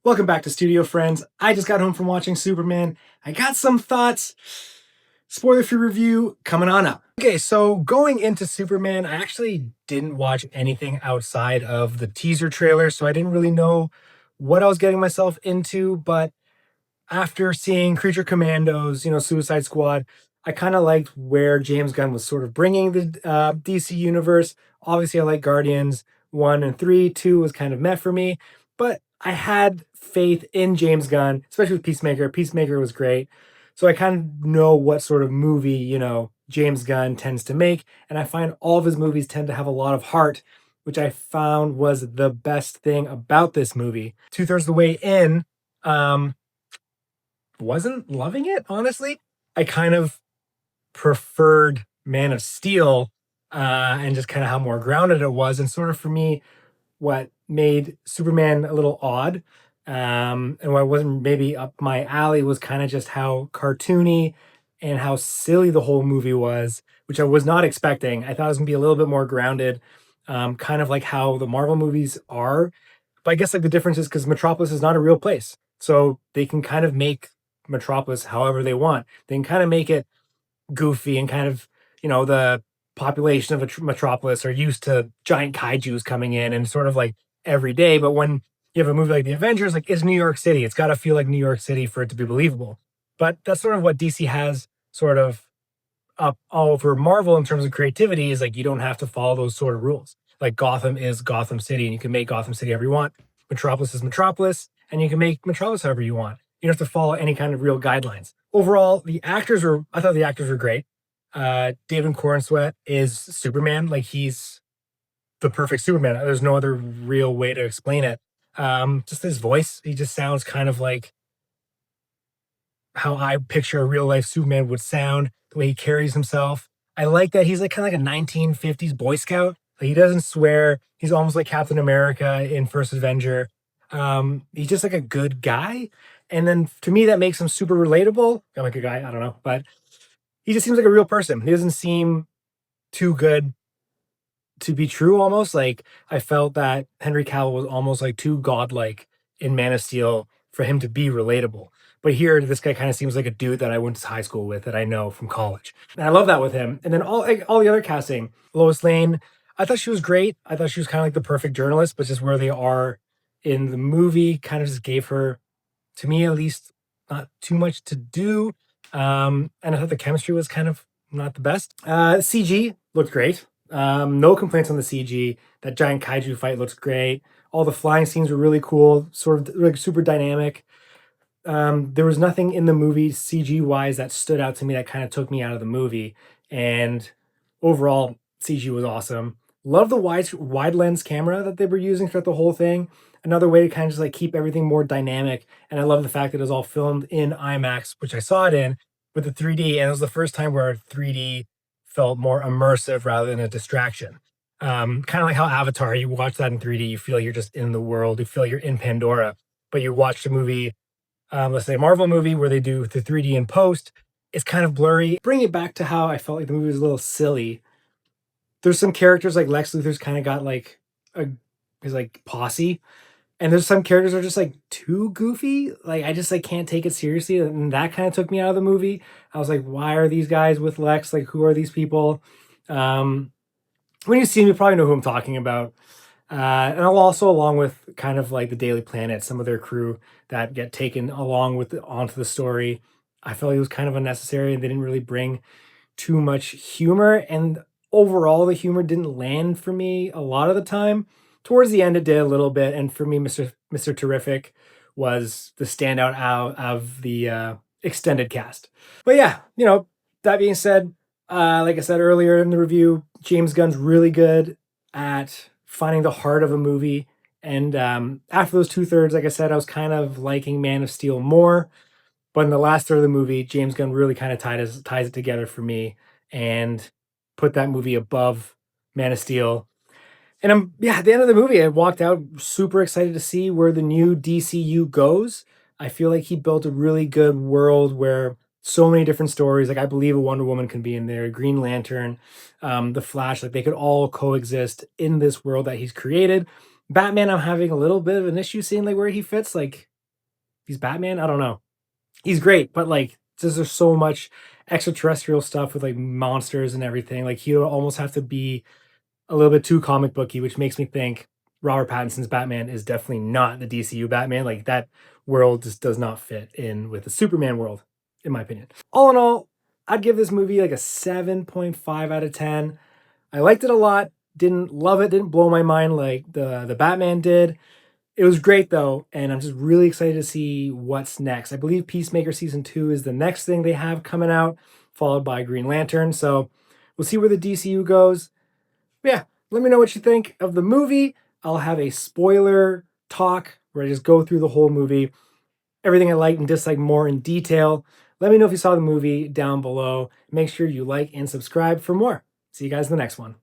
Welcome back to Studio Friends. I just got home from watching Superman. I got some thoughts. Spoiler-free review coming on up. Okay, so going into Superman, I actually didn't watch anything outside of the teaser trailer, so I didn't really know what I was getting myself into. But after seeing Creature Commandos, Suicide Squad, I kind of liked where James Gunn was sort of bringing the DC universe. Obviously, I like Guardians 1 and 3. 2 was kind of met for me, but I had faith in James Gunn, especially with Peacemaker. Peacemaker was great. So I kind of know what sort of movie, James Gunn tends to make. And I find all of his movies tend to have a lot of heart, which I found was the best thing about this movie. Two-thirds of the way in, wasn't loving it, honestly. I kind of preferred Man of Steel, and just kind of how more grounded it was. And sort of for me, what made Superman a little odd, and what wasn't maybe up my alley, was kind of just how cartoony and how silly the whole movie was, which I was not expecting. I thought it was gonna be a little bit more grounded, kind of like how the Marvel movies are. But I guess like the difference is because Metropolis is not a real place. So they can kind of make Metropolis however they want. They can kind of make it goofy and kind of, the population of a Metropolis are used to giant kaijus coming in and sort of like every day. But when you have a movie like The Avengers, like it's New York City. It's got to feel like New York City for it to be believable. But that's sort of what DC has sort of up all over Marvel in terms of creativity, is like you don't have to follow those sort of rules. Like Gotham is Gotham City, and you can make Gotham City however you want. Metropolis is Metropolis, and you can make Metropolis however you want. You don't have to follow any kind of real guidelines. Overall, I thought the actors were great. David Cornsweet is Superman. Like he's the perfect Superman. There's no other real way to explain it. Just his voice, he just sounds kind of like how I picture a real life Superman would sound, the way he carries himself. I like that he's like kind of like a 1950s Boy Scout. Like he doesn't swear. He's almost like Captain America in First Avenger. He's just like a good guy. And then to me, that makes him super relatable. I'm like a guy, I don't know, but he just seems like a real person. He doesn't seem too good to be true almost. Like I felt that Henry Cavill was almost like too godlike in Man of Steel for him to be relatable. But here, this guy kind of seems like a dude that I went to high school with, that I know from college. And I love that with him. And then all the other casting, Lois Lane, I thought she was great. I thought she was kind of like the perfect journalist, but just where they are in the movie kind of just gave her, to me at least, not too much to do. And I thought the chemistry was kind of not the best. CG looked great. No complaints on the CG. That giant kaiju fight looks great. All the flying scenes were really cool, sort of like super dynamic. There was nothing in the movie CG wise that stood out to me that kind of took me out of the movie. And overall, CG was awesome. Love the wide lens camera that they were using throughout the whole thing. Another way to kind of just like keep everything more dynamic. And I love the fact that it was all filmed in IMAX, which I saw it in with the 3D. And it was the first time where 3D felt more immersive rather than a distraction. Kind of like how Avatar, you watch that in 3D, you feel you're just in the world, you feel you're in Pandora. But you watch a movie, let's say a Marvel movie, where they do the 3D in post, it's kind of blurry. Bring it back to how I felt like the movie was a little silly. There's some characters like Lex Luthor's kind of got like his like posse, and there's some characters that are just like too goofy. Like I just like can't take it seriously, and that kind of took me out of the movie. I was like, why are these guys with Lex? Like, who are these people? When you see them, you probably know who I'm talking about. And I'll also, along with kind of like the Daily Planet, some of their crew that get taken along with onto the story, I felt like it was kind of unnecessary, and they didn't really bring too much humor. And overall, the humor didn't land for me a lot of the time. Towards the end, it did a little bit, and for me, Mr. Terrific was the standout out of the extended cast. But yeah, that being said, like I said earlier in the review, James Gunn's really good at finding the heart of a movie. And after those two-thirds, like I said, I was kind of liking Man of Steel more. But in the last third of the movie, James Gunn really kind of ties it together for me and put that movie above Man of Steel. And at the end of the movie, I walked out super excited to see where the new DCU goes. I feel like he built a really good world where so many different stories, like I believe a Wonder Woman can be in there, Green Lantern, the Flash, like they could all coexist in this world that he's created. Batman, I'm having a little bit of an issue seeing like where he fits. Like he's Batman. I don't know. He's great, but like there's so much extraterrestrial stuff with like monsters and everything. Like he would almost have to be a little bit too comic booky, which makes me think Robert Pattinson's Batman is definitely not the DCU Batman. Like that world just does not fit in with the Superman world, in my opinion. All in all, I'd give this movie like a 7.5 out of 10. I liked it a lot. Didn't love it, didn't blow my mind like the Batman did. It was great though, and I'm just really excited to see what's next. I believe Peacemaker season 2 is the next thing they have coming out, followed by Green Lantern. So we'll see where the DCU goes. But yeah, let me know what you think of the movie. I'll have a spoiler talk where I just go through the whole movie, everything I like and dislike more in detail. Let me know if you saw the movie down below. Make sure you like and subscribe for more. See you guys in the next one.